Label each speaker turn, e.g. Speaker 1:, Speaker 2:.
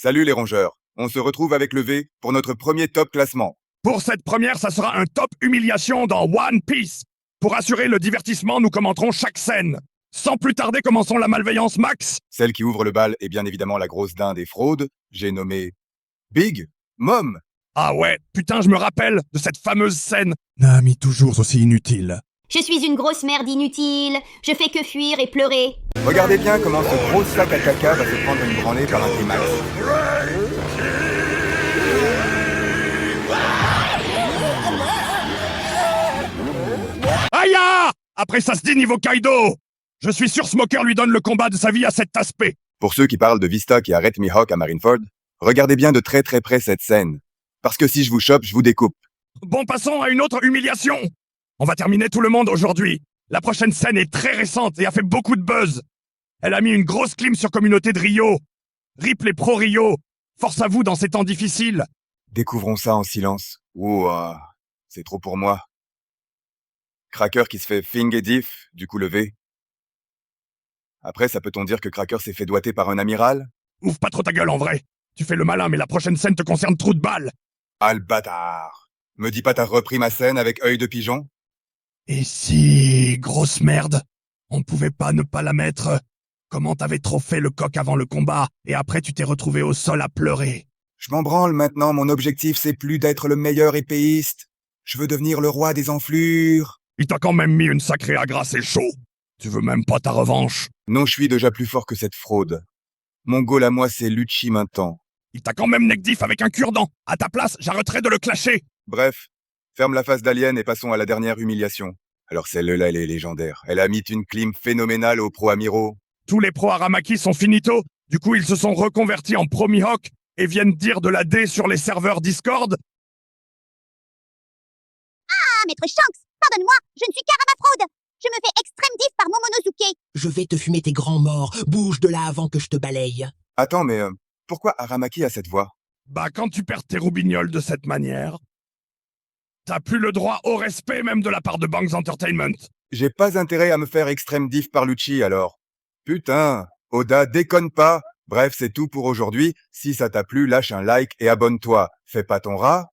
Speaker 1: Salut les rongeurs, on se retrouve avec le V pour notre premier top classement.
Speaker 2: Pour cette première, ça sera un top humiliation dans One Piece. Pour assurer le divertissement, nous commenterons chaque scène. Sans plus tarder, commençons la malveillance max.
Speaker 1: Celle qui ouvre le bal est bien évidemment la grosse dinde des fraudes, j'ai nommé Big Mom.
Speaker 2: Ah ouais, putain, je me rappelle de cette fameuse scène.
Speaker 3: Nami toujours aussi inutile.
Speaker 4: Je suis une grosse merde inutile, je fais que fuir et pleurer.
Speaker 1: Regardez bien comment ce gros sac à caca va se prendre une branlée par un T-Max.
Speaker 2: Aïe ah! Après ça se dit niveau Kaido. Je suis sûr Smoker lui donne le combat de sa vie à cet aspect.
Speaker 1: Pour ceux qui parlent de Vista qui arrête Mihawk à Marineford, regardez bien de très très près cette scène. Parce que si je vous chope, je vous découpe.
Speaker 2: Bon, passons à une autre humiliation. On va terminer tout le monde aujourd'hui. La prochaine scène est très récente et a fait beaucoup de buzz. Elle a mis une grosse clim sur communauté de Rio. Rip les pro Rio. Force à vous dans ces temps difficiles.
Speaker 1: Découvrons ça en silence. Ouah, c'est trop pour moi. Cracker qui se fait Fing et Diff, du coup levé. Après, ça peut-on dire que Cracker s'est fait doiter par un amiral?
Speaker 2: Ouvre pas trop ta gueule en vrai. Tu fais le malin, mais la prochaine scène te concerne trou de balle.
Speaker 1: Ah le bâtard! Me dis pas t'as repris ma scène avec œil de pigeon?
Speaker 2: Et si, grosse merde, on pouvait pas ne pas la mettre? Comment t'avais trop fait le coq avant le combat, et après tu t'es retrouvé au sol à pleurer?
Speaker 1: Je m'en branle maintenant, mon objectif c'est plus d'être le meilleur épéiste. Je veux devenir le roi des enflures.
Speaker 2: Il t'a quand même mis une sacrée agrace et chaud. Tu veux même pas ta revanche?
Speaker 1: Non, je suis déjà plus fort que cette fraude. Mon goal à moi c'est Lucci maintenant.
Speaker 2: Il t'a quand même neck diff avec un cure-dent. À ta place, j'arrêterai de le clasher.
Speaker 1: Bref, ferme la face d'Alien et passons à la dernière humiliation. Alors celle-là, elle est légendaire. Elle a mis une clim phénoménale aux pro-amiraux.
Speaker 2: Tous les pros Aramaki sont finito. Du coup, ils se sont reconvertis en pro Mihawk et viennent dire de la D sur les serveurs Discord.
Speaker 5: Ah, maître Shanks, pardonne-moi, je ne suis qu'Arama Fraude. Je me fais extrême diff par Momonosuke.
Speaker 6: Je vais te fumer tes grands morts. Bouge de là avant que je te balaye.
Speaker 1: Attends, mais pourquoi Aramaki a cette voix?
Speaker 2: Bah, quand tu perds tes roubignoles de cette manière, t'as plus le droit au respect même de la part de Banks Entertainment.
Speaker 1: J'ai pas intérêt à me faire extrême diff par Lucci alors. Putain, Oda, déconne pas. Bref, c'est tout pour aujourd'hui. Si ça t'a plu, lâche un like et abonne-toi. Fais pas ton rat.